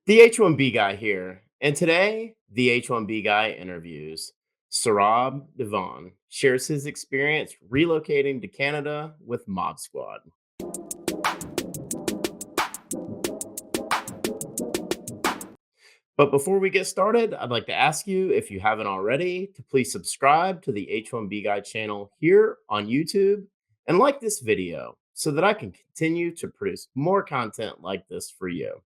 The H1B guy here. And today, the H1B guy interviews Saurabh Devon shares his experience relocating to Canada with MobSquad. But before we get started, I'd like to ask you, if you haven't already, to please subscribe to the H1B Guy channel here on YouTube and like this video so that I can continue to produce more content like this for you.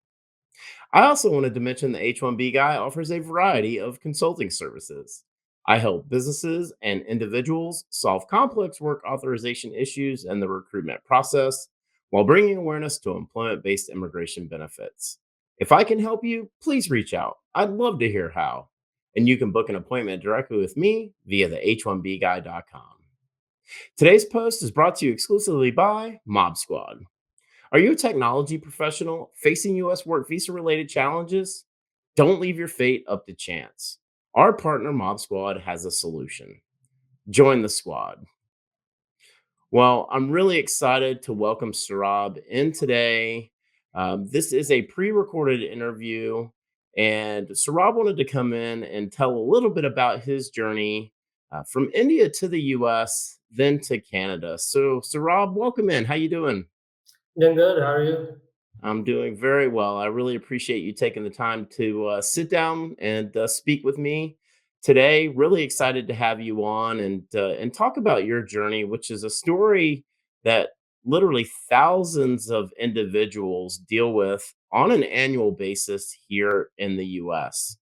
I also wanted to mention the H1B Guy offers a variety of consulting services. I help businesses and individuals solve complex work authorization issues and the recruitment process while bringing awareness to employment based immigration benefits. If I can help you, please reach out. I'd love to hear how. And you can book an appointment directly with me via the h1bguy.com. Today's post is brought to you exclusively by MobSquad. Are you a technology professional facing U.S. work visa related challenges? Don't leave your fate up to chance. Our partner Mob Squad has a solution. Join the squad. Well, I'm really excited to welcome Saurabh in today. This is a pre recorded interview, and Saurabh wanted to come in and tell a little bit about his journey from India to the US, then to Canada. So, Saurabh, welcome in. How you doing? Doing good. How are you? I'm doing very well. I really appreciate you taking the time to sit down and speak with me today. Really excited to have you on and talk about your journey, which is a story that literally thousands of individuals deal with on an annual basis here in the U.S.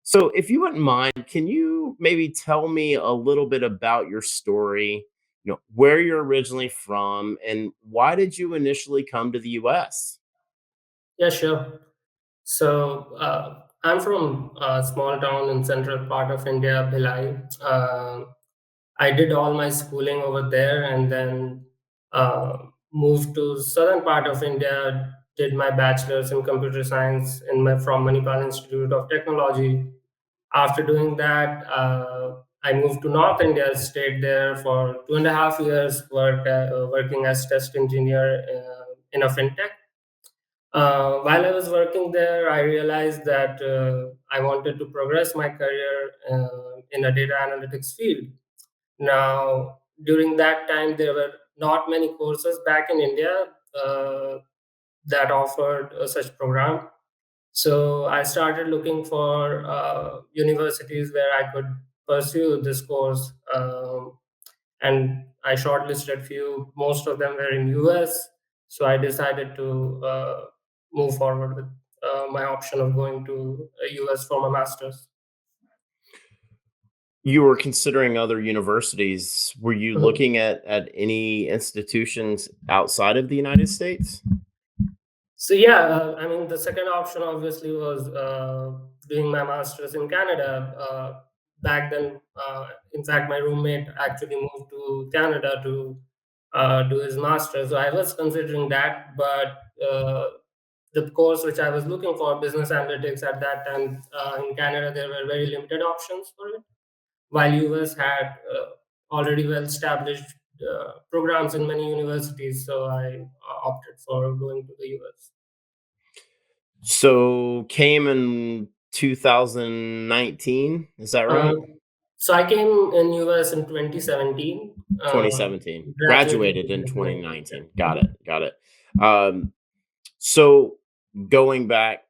So, if you wouldn't mind, can you maybe tell me a little bit about your story? Where you're originally from, and why did you initially come to the U.S.? Yeah, sure. I'm from a small town in central part of India, Bhilai. I did all my schooling over there and then uh, moved to southern part of India, did my bachelor's in computer science from Manipal Institute of Technology. After doing that, I moved to North India, stayed there for 2.5 years, working as test engineer in a fintech. While I was working there, I realized that I wanted to progress my career in a data analytics field. Now, during that time, there were not many courses back in India uh, that offered such program. So I started looking for universities where I could pursue this course, and I shortlisted few. Most of them were in US, so I decided to move forward with my option of going to US for my masters. You were considering other universities. Were you Mhm. looking at any institutions outside of the United States? So yeah, I mean the second option obviously was doing my masters in Canada. Back then, in fact, my roommate actually moved to Canada to do his masters. So I was considering that, but the course which I was looking for, business analytics, at that time in Canada, there were very limited options for it, while US had already well established programs in many universities. So I opted for going to the US. So came in 2019, is that Uh, right? so I came in US in 2017, 2017. graduated Graduated in in 2019. 2019. Yeah. Got it. Got it. Um, so going back,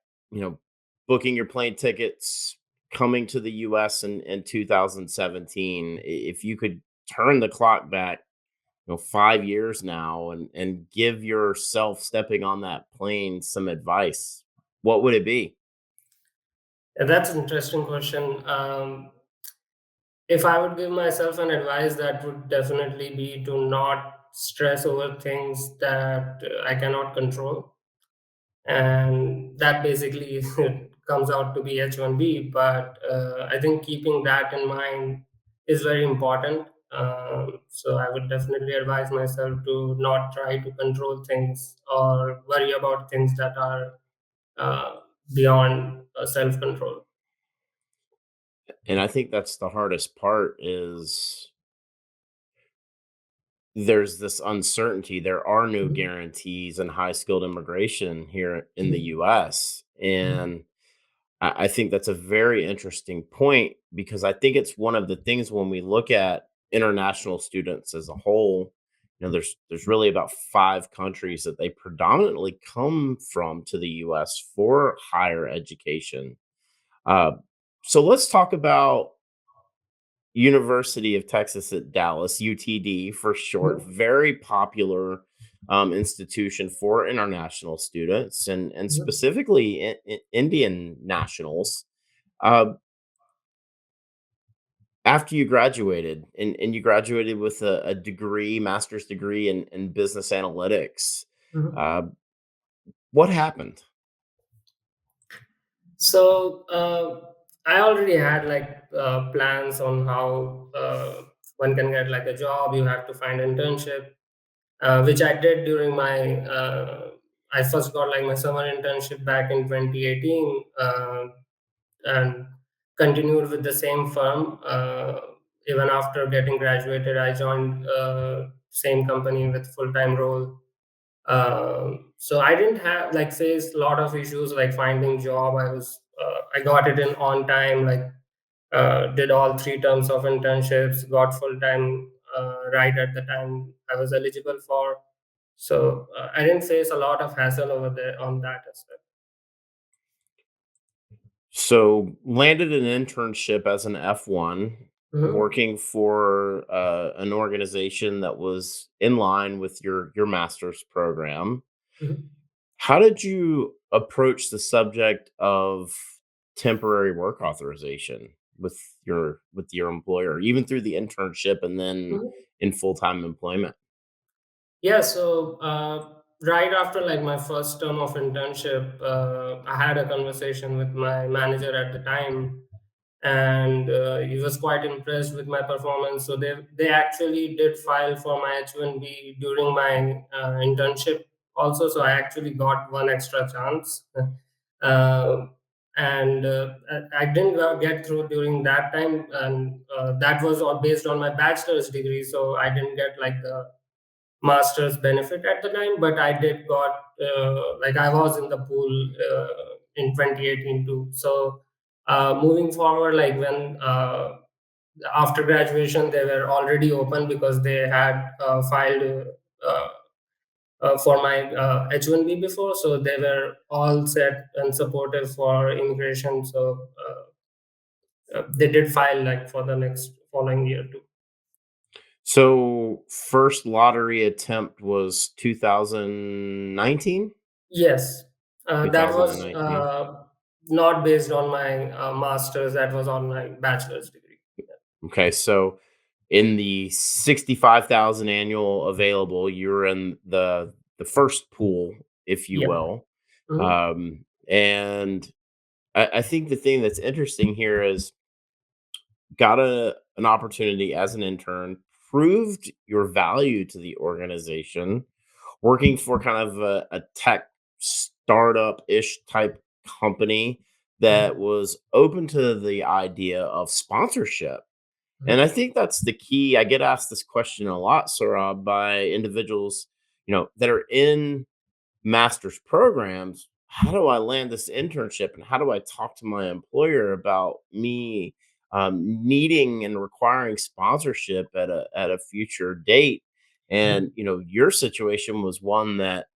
booking your plane tickets, coming to the US in 2017, if you could turn the clock back 5 years now and give yourself stepping on that plane some advice, what would it be? That's an interesting question. If I would give myself an advice, that would definitely be to not stress over things that I cannot control, and that basically comes out to be H1B. But I think keeping that in mind is very important. So I would definitely advise myself to not try to control things or worry about things that are uh, beyond self control. And I think that's the hardest part is there's this uncertainty. There are no guarantees in high skilled immigration here in the US. And I think that's a very interesting point because I think it's one of the things when we look at international students as a whole, there's really about 5 countries that they predominantly come from to the US for higher education. Uh, so let's talk about University of Texas at Dallas, UTD for short, Mhm, very popular institution for international students and mhm. specifically Indian nationals. Uh, After you graduated and you graduated with a degree, master's degree in business analytics, Mhm. uh, what happened? So I already had like plans on how one can get like a job. You have to find internship, which I did during my. I first got like my summer internship back in 2018, and continued with the same firm. Even after getting graduated, I joined same company with full time role. So I didn't have like face a lot of issues like finding job. I got it in on time, like did all 3 terms of internships, got full time right at the time I was eligible for. So I didn't face a lot of hassle over there on that aspect. So landed an internship as an F1, Mhm, working for an organization that was in line with your master's program. mhm, How did you approach the subject of temporary work authorization with your employer, even through the internship and then mhm. in full-time employment? Yeah, so right after like my first term of internship, I had a conversation with my manager at the time, and he was quite impressed with my performance. So they actually did file for my H1B during my internship also. So I actually got one extra chance, uh, and I didn't get through during that time, and that was all based on my bachelor's degree. So I didn't get like the master's benefit at the time, but I did got like I was in the pool in 2018 too. So moving forward, like when after graduation they were already open because they had filed for my H1B before, so they were all set and supportive for immigration. So they did file like for the next following year too. So first lottery attempt was 2019? Yes, that was 2019. not based on my master's. That was on my bachelor's degree. Okay, so in the 65,000 annual available, you're in the first pool, if you Yep. will. Mhm, And I think the thing that's interesting here is got an opportunity as an intern, proved your value to the organization, working for kind of a tech startup ish type company that mhm, was open to the idea of sponsorship. And mhm, I think that's the key. I get asked this question a lot, Saurabh, by individuals, that are in master's programs. How do I land this internship and how do I talk to my employer about me needing and requiring sponsorship at a future date? And mhm, your situation was one that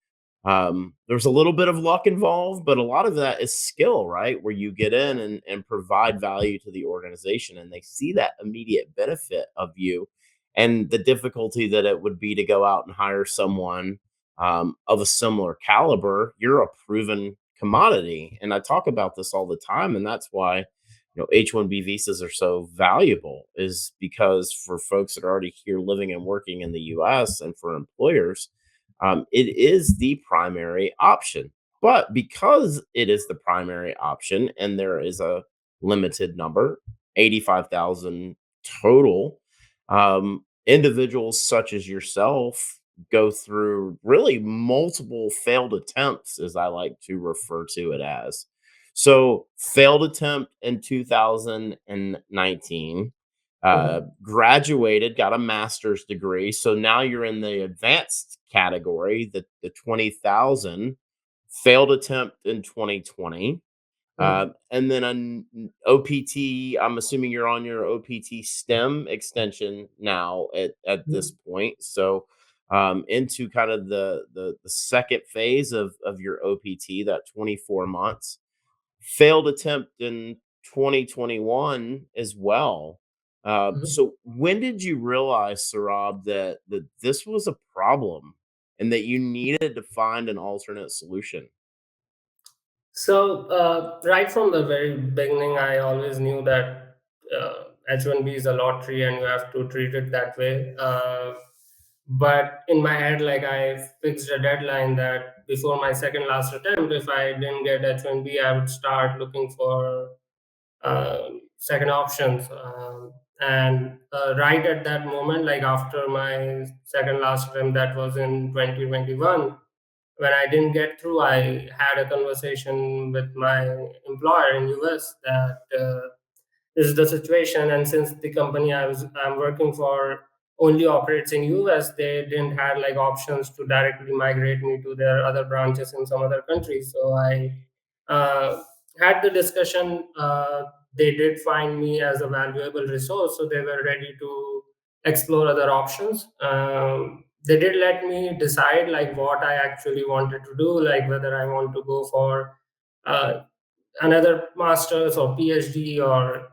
there's a little bit of luck involved, but a lot of that is skill, right? Where you get in and provide value to the organization, and they see that immediate benefit of you, and the difficulty that it would be to go out and hire someone of a similar caliber. You're a proven commodity, and I talk about this all the time, and that's why H1B visas are so valuable, is because for folks that are already here living and working in the U.S. and for employers it is the primary option. But because it is the primary option and there is a limited number, 85,000 total, individuals such as yourself go through really multiple failed attempts, as I like to refer to it as. So, failed attempt in 2019, mhm, graduated, got a master's degree. So now you're in the advanced category, the 20,000, failed attempt in 2020. Mhm. And then an OPT, I'm assuming you're on your OPT STEM extension now at this Mhm. point. So into kind of the second phase of your OPT, that 24 months. Failed attempt in 2021 as well. Mhm. So when did you realize, Sarab, that this was a problem and that you needed to find an alternate solution? So, right from the very beginning, I always knew that H1B is a lottery and you have to treat it that way. But in my head, like I fixed a deadline that before my second last attempt, if I didn't get H1B, I would start looking for second options. And right at that moment, like after my second last attempt, that was in 2021, when I didn't get through, I had a conversation with my employer in US that this is the situation, and since the company I'm working for only operates in US, they didn't have like options to directly migrate me to their other branches in some other countries. So I uh, had the discussion. They did find me as a valuable resource, so they were ready to explore other options. They did let me decide like what I actually wanted to do, like whether I want to go for uh, another master's or PhD, or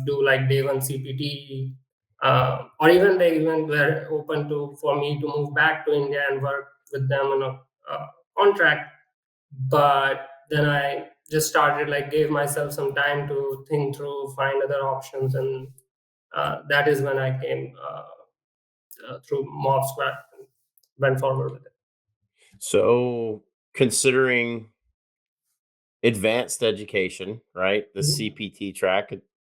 do like day one CPT, or even they even were open to for me to move back to India and work with them on a contract. But then I just started like gave myself some time to think through, find other options, and that is when I came through MobSquad and went forward with it. So considering advanced education, right? The Mhm. CPT track,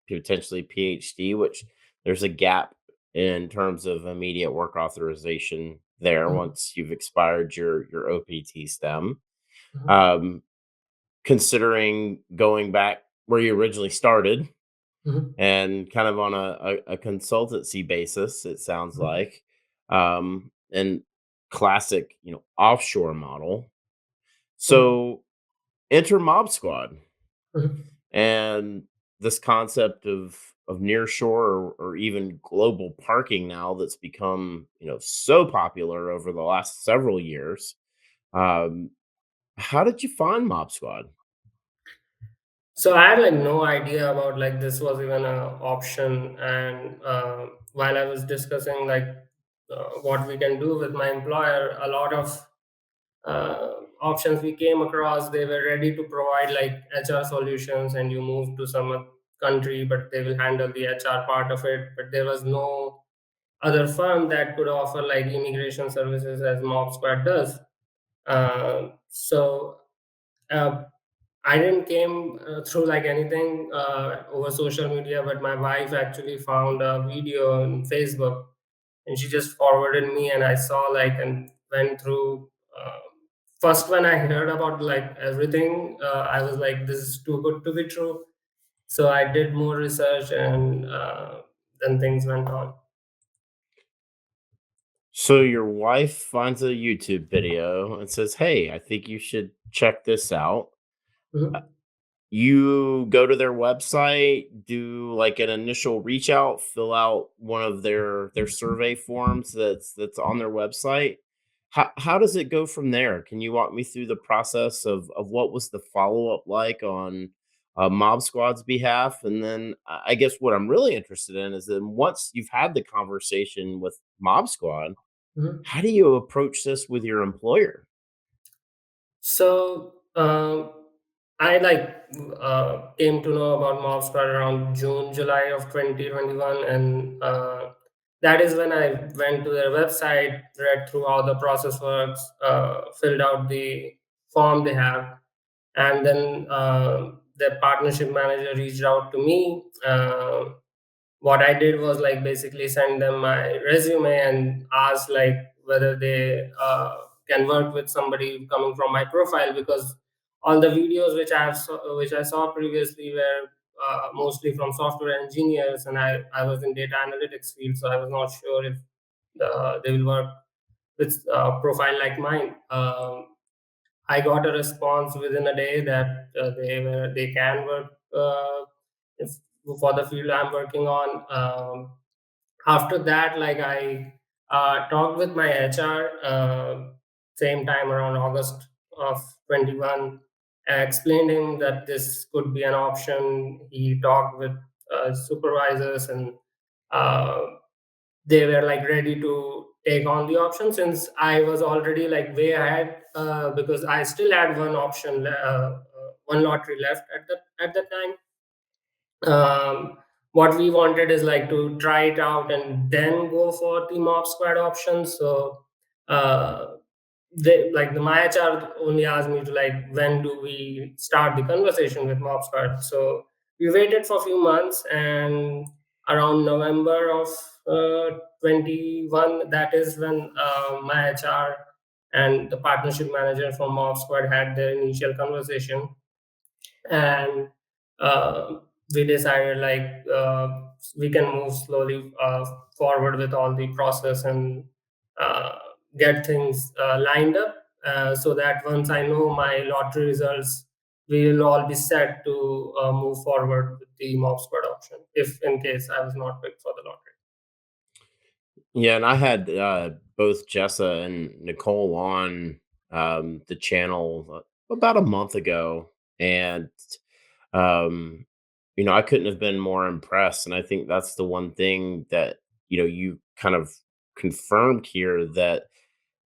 potentially PhD, which there's a gap in terms of immediate work authorization there Mhm. once you've expired your OPT STEM. Mhm. Um, considering going back where you originally started Mhm. and kind of on a consultancy basis, it sounds Mhm. like, and classic, offshore model. Mhm. So enter Mob Squad Mhm. and this concept of nearshore or even global parking now that's become so popular over the last several years. Um, how did you find Mob Squad? So I had like no idea about like this was even an option, and while I was discussing like what we can do with my employer, a lot of options we came across, they were ready to provide like HR solutions, and you move to some country, but they will handle the HR part of it. But there was no other firm that could offer like immigration services as Mob Squad does. So uh, I didn't came through like anything over social media, but my wife actually found a video on Facebook, and she just forwarded me, and I saw like and went through. First, when I heard about like everything, I was like, "This is too good to be true." So I did more research, and then things went on. So your wife finds a YouTube video and says, "Hey, I think you should check this out." Mhm. You go to their website, do like an initial reach out, fill out one of their survey forms that's on their website. How does it go from there? Can you walk me through the process of what was the follow-up like on Mob Squad's behalf? And then I guess what I'm really interested in is then once you've had the conversation with Mob Squad, Mhm. how do you approach this with your employer? So I like came to know about MobSquad around June, July of 2021, and that is when I went to their website, read through how the process works, filled out the form they have, and then their partnership manager reached out to me. What I did was like basically send them my resume and ask like whether they can work with somebody coming from my profile, because all the videos which I saw previously were mostly from software engineers, and I was in data analytics field, so I was not sure if they will work with profile like mine. I got a response within a day that they can work if, for the field I'm working on. After that, like I talked with my HR same time around August of 21. I explained him that this could be an option. He talked with supervisors, and uh, they were like ready to take on the option, since I was already like way ahead, because I still had one option, one lottery left at the time. What we wanted is like to try it out and then go for the mob squad option. So uh, they like the my HR only asked me to like when do we start the conversation with mob squad. So we waited for a few months, and around November of 21, that is when my HR and the partnership manager from mob squad had their initial conversation. And uh, we decided like we can move slowly forward with all the process, and uh, get things lined up, so that once I know my lottery results, we will all be set to move forward with the mob squad option if in case I was not picked for the lottery. Yeah, and I had both Jessa and Nicole on the channel about a month ago, and um, I couldn't have been more impressed. And I think that's the one thing that you kind of confirmed here that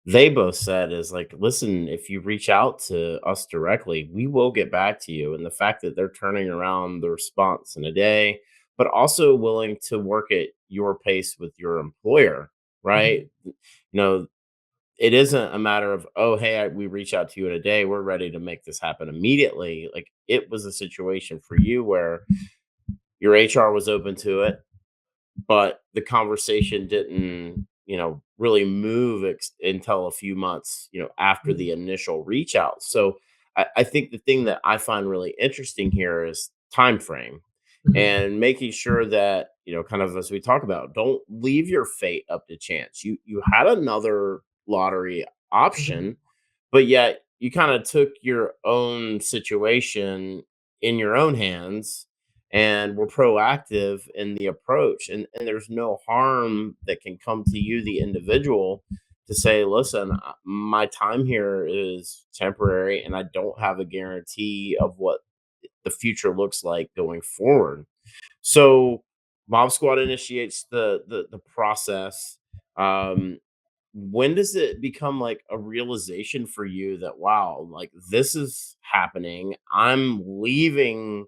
they both said is like, listen, if you reach out to us directly, we will get back to you. And the fact that they're turning around the response in a day, but also willing to work at your pace with your employer, right? Mhm. It isn't a matter of, oh, hey, we reach out to you in a day. We're ready to make this happen immediately. Like it was a situation for you where your HR was open to it, but the conversation didn't really move until a few months after the Mhm. initial reach out. So I think the thing that I find really interesting here is time frame Mhm. and making sure that kind of as we talk about, don't leave your fate up to chance. You had another lottery Mhm. option, but yet you kind of took your own situation in your own hands and were proactive in the approach. And there's no harm that can come to you, the individual, to say, listen, my time here is temporary and I don't have a guarantee of what the future looks like going forward. So Mob Squad initiates the process. Um, when does it become like a realization for you that wow, like this is happening? I'm leaving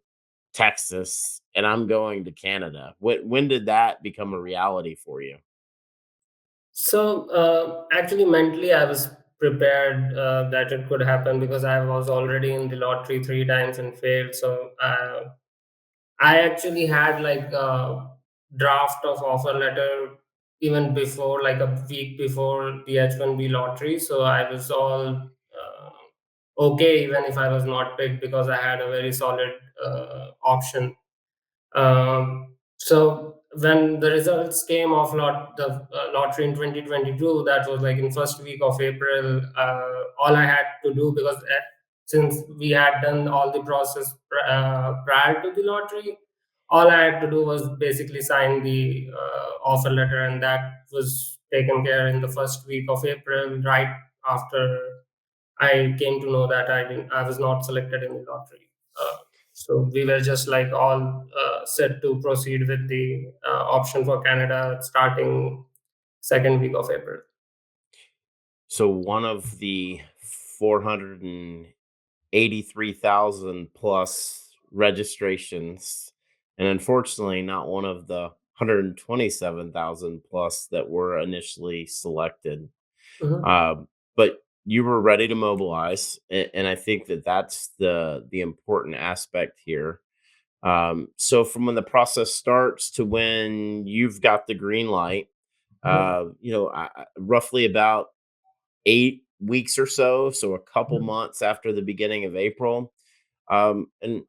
Texas and I'm going to Canada. When did that become a reality for you? So actually, mentally, I was prepared that it could happen because I was already in the lottery three times and failed. So I actually had like a draft of offer letter even before, like a week before the H1B lottery. So I was all okay, even if I was not picked, because I had a very solid option. So when the results came of the lottery in 2022, that was like in first week of April. All I had to do, because since we had done all the process prior to the lottery, all I had to do was basically sign the offer letter, and that was taken care in the first week of April, right after I came to know that I was not selected in the lottery. So we were just like all set to proceed with the option for Canada starting second week of April. So one of the 483,000 plus registrations, and unfortunately not one of the 127,000 plus that were initially selected. Mhm. But you were ready to mobilize, and I think that that's the important aspect here. So from when the process starts to when you've got the green light, Mhm. roughly about 8 weeks or so, so a couple Mhm. months after the beginning of April. And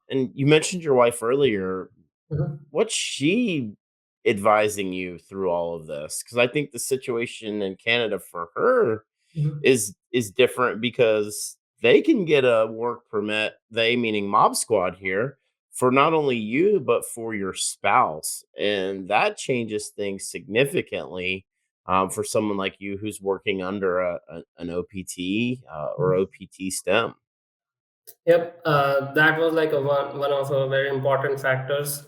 you mentioned your wife earlier. Mhm. What's she advising you through all of this? Because I think the situation in Canada for her Mhm. is different because they can get a work permit, they meaning Mob Squad here, for not only you, but for your spouse. And that changes things significantly for someone like you who's working under an OPT or OPT STEM. Yep, that was like a one of a very important factors.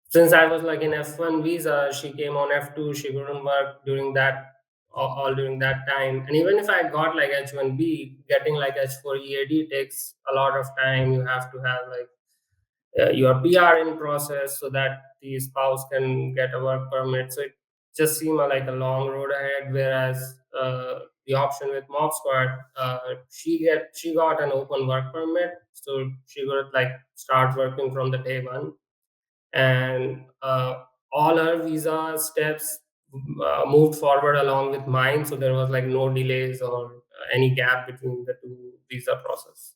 Since I was like in F1 visa, she came on F2. She couldn't work during that all during that time. And even if I got like H1B, getting like H4 EAD takes a lot of time. You have to have like your PR in process so that the spouse can get a work permit. So it just seemed like a long road ahead. Whereas the option with Mob Squad, she got an open work permit, so she could like start working from the day one, and all her visa steps moved forward along with mine. So there was like no delays or any gap between the two visa process.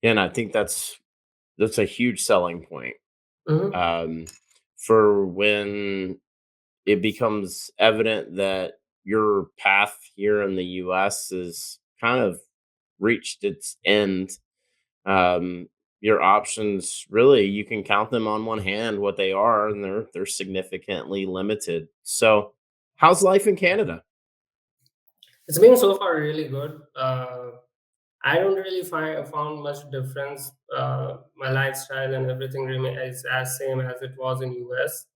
And I think that's a huge selling point Mhm. um, for when it becomes evident that your path here in the US is kind of reached its end. Um, your options really you can count them on one hand what they are, and they're significantly limited. So, how's life in Canada? It's been so far really good. I don't really found much difference. My lifestyle and everything remain is as same as it was in US.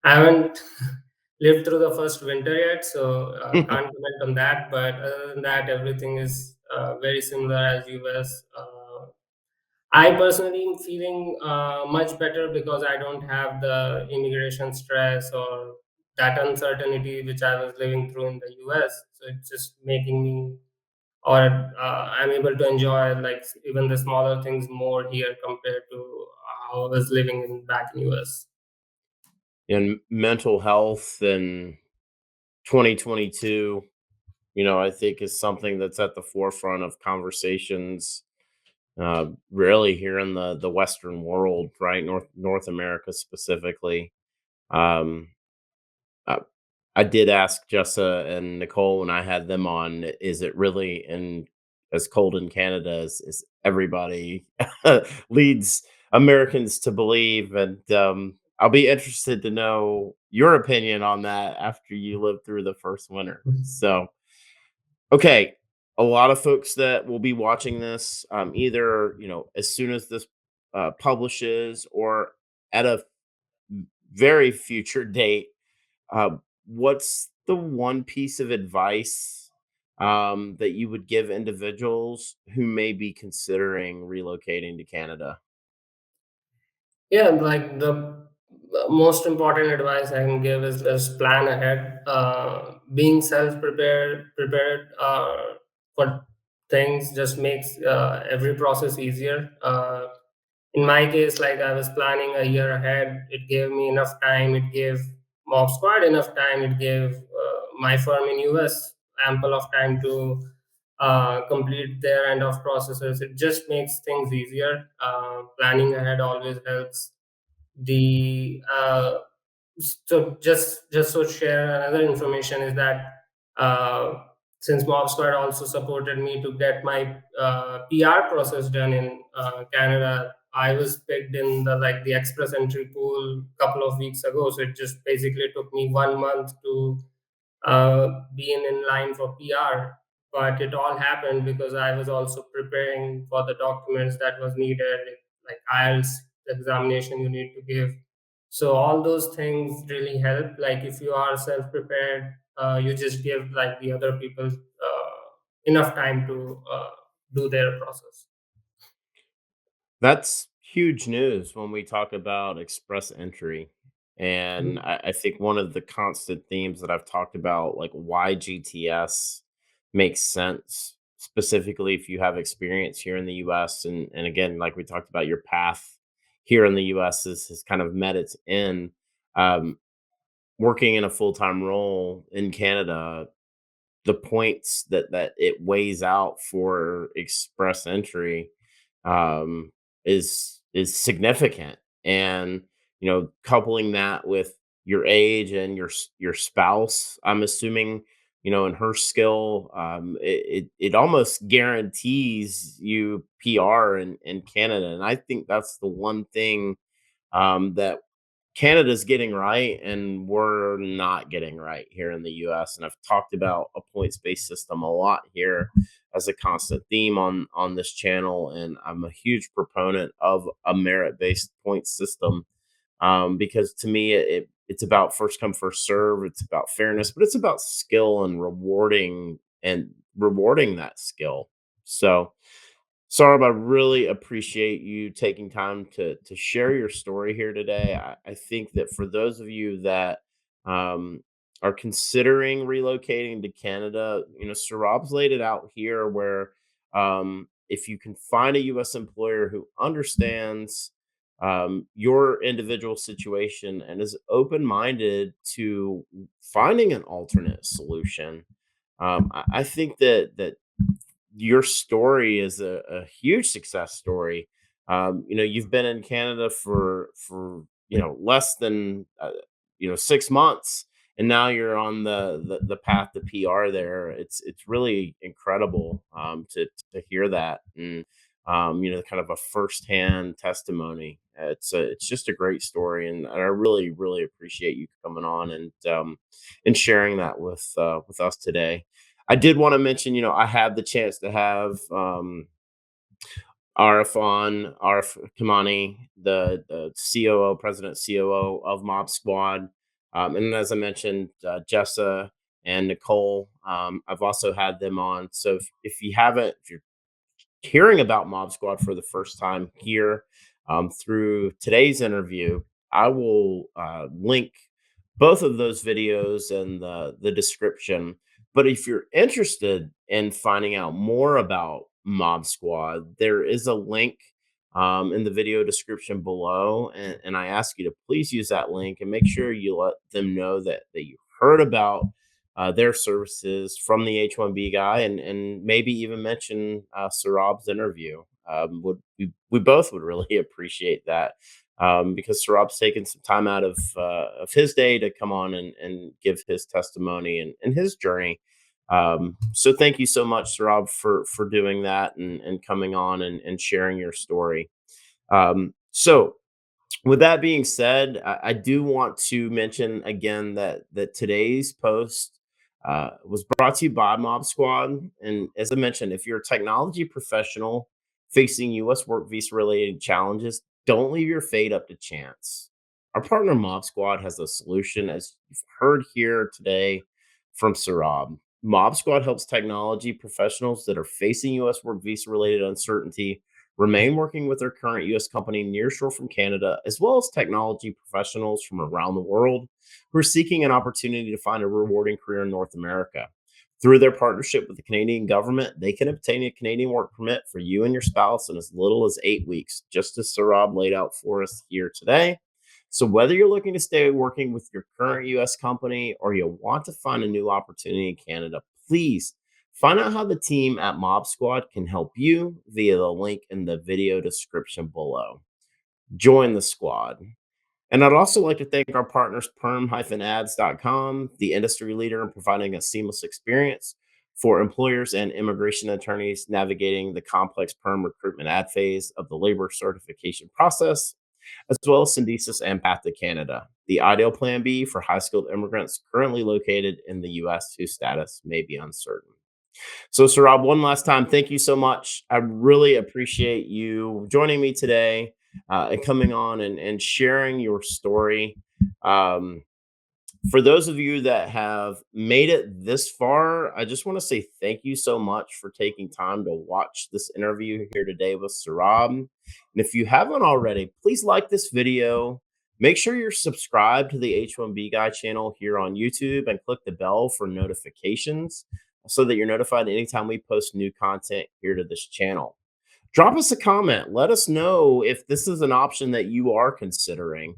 I haven't lived through the first winter yet, so can't comment on that. But other than that, everything is very similar as US. I personally am feeling much better because I don't have the immigration stress or that uncertainty which I was living through in the US. So it's just making me, or I'm able to enjoy like even the smaller things more here compared to how I was living in back in US. And mental health in 2022, I think is something that's at the forefront of conversations really here in the Western world, right? North America specifically. Um, uh, I did ask Jessa and Nicole when I had them on, is it really as cold in Canada as everybody leads Americans to believe? And I'll be interested to know your opinion on that after you live through the first winter. So, okay, a lot of folks that will be watching this, either as soon as this publishes or at a very future date, uh, what's the one piece of advice that you would give individuals who may be considering relocating to Canada? Yeah, like the most important advice I can give is just plan ahead. Being prepared for things just makes every process easier. In my case, like I was planning a year ahead, it gave me enough time. It gave Mob Squad enough time. It gave my firm in US ample of time to complete their end of processes. It just makes things easier. Planning ahead always helps. The so just so share another information is that uh, since Mob Squad also supported me to get my PR process done in Canada, I was picked in the express entry pool a couple of weeks ago. So it just basically took me 1 month to being in line for PR. But it all happened because I was also preparing for the documents that was needed, like IELTS examination you need to give. So all those things really help. Like if you are self-prepared, you just give like the other people enough time to do their process. That's huge news when we talk about express entry. And I think one of the constant themes that I've talked about, like why GTS makes sense, specifically if you have experience here in the US. And again, like we talked about, your path here in the US has kind of met its end. Um, Working in a full time role in Canada, the points that it weighs out for express entry um, is significant, and coupling that with your age and your spouse, I'm assuming in her skill, it almost guarantees you PR in Canada. And I think that's the one thing that Canada's getting right, and we're not getting right here in the US. And I've talked about a points based system a lot here as a constant theme on this channel. And I'm a huge proponent of a merit based point system, because to me it's about first come first serve. It's about fairness, but it's about skill and rewarding that skill. So, Saurabh, I really appreciate you taking time to share your story here today. I think that for those of you that um, are considering relocating to Canada, Saurabh's laid it out here where, if you can find a U.S. employer who understands your individual situation and is open minded to finding an alternate solution, I think that your story is a huge success story. You've been in Canada for less than 6 months, and now you're on the path to PR there. It's really incredible, to hear that, and kind of a firsthand testimony. It's just a great story, and I really appreciate you coming on and sharing that with us today. I did want to mention, I had the chance to have Arif Kamani, the COO, president COO of MobSquad. And as I mentioned, Jessa and Nicole, I've also had them on. So if you're hearing about Mob Squad for the first time here, through today's interview, I will link both of those videos in the description. But if you're interested in finding out more about Mob Squad, there is a link in the video description below. And I ask you to please use that link and make sure you let them know that you heard about their services from the H1B guy, and maybe even mention Sarab's interview. We both would really appreciate that, because Sarab's taken some time out of his day to come on and give his testimony and his journey. So thank you so much, Sarab, for doing that and coming on and sharing your story. So with that being said, I do want to mention again that today's post was brought to you by Mob Squad. And as I mentioned, if you're a technology professional facing U.S. work visa related challenges, don't leave your fate up to chance. Our partner Mob Squad has a solution, as you've heard here today from Sarab. Mob Squad helps technology professionals that are facing U.S. work visa related uncertainty remain working with their current U.S. company nearshore from Canada, as well as technology professionals from around the world who are seeking an opportunity to find a rewarding career in North America. Through their partnership with the Canadian government, they can obtain a Canadian work permit for you and your spouse in as little as 8 weeks, just as Sarab laid out for us here today. So, whether you're looking to stay working with your current US company or you want to find a new opportunity in Canada, please find out how the team at Mob Squad can help you via the link in the video description below. Join the squad. And I'd also like to thank our partners, perm-ads.com, the industry leader in providing a seamless experience for employers and immigration attorneys navigating the complex perm recruitment ad phase of the labor certification process, as well as Syndesis and Path to Canada, the ideal plan B for high skilled immigrants currently located in the US whose status may be uncertain. So, Sarab, one last time, thank you so much. I really appreciate you joining me today, and coming on and sharing your story. Um, for those of you that have made it this far, I just want to say thank you so much for taking time to watch this interview here today with Sarab. And if you haven't already, please like this video. Make sure you're subscribed to the H1B Guy channel here on YouTube and click the bell for notifications so that you're notified anytime we post new content here to this channel. Drop us a comment. Let us know if this is an option that you are considering.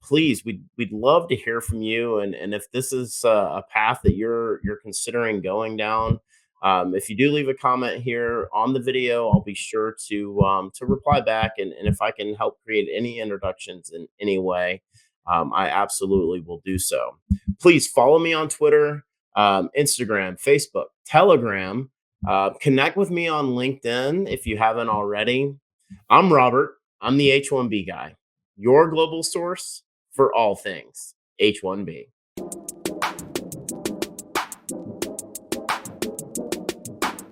Please, we'd love to hear from you, and if this is a path that you're considering going down. If you do leave a comment here on the video, I'll be sure to reply back, and if I can help create any introductions in any way, I absolutely will do so. Please follow me on Twitter. Instagram, Facebook, Telegram. Connect with me on LinkedIn if you haven't already. I'm Robert. I'm the H1B guy, your global source for all things H1B.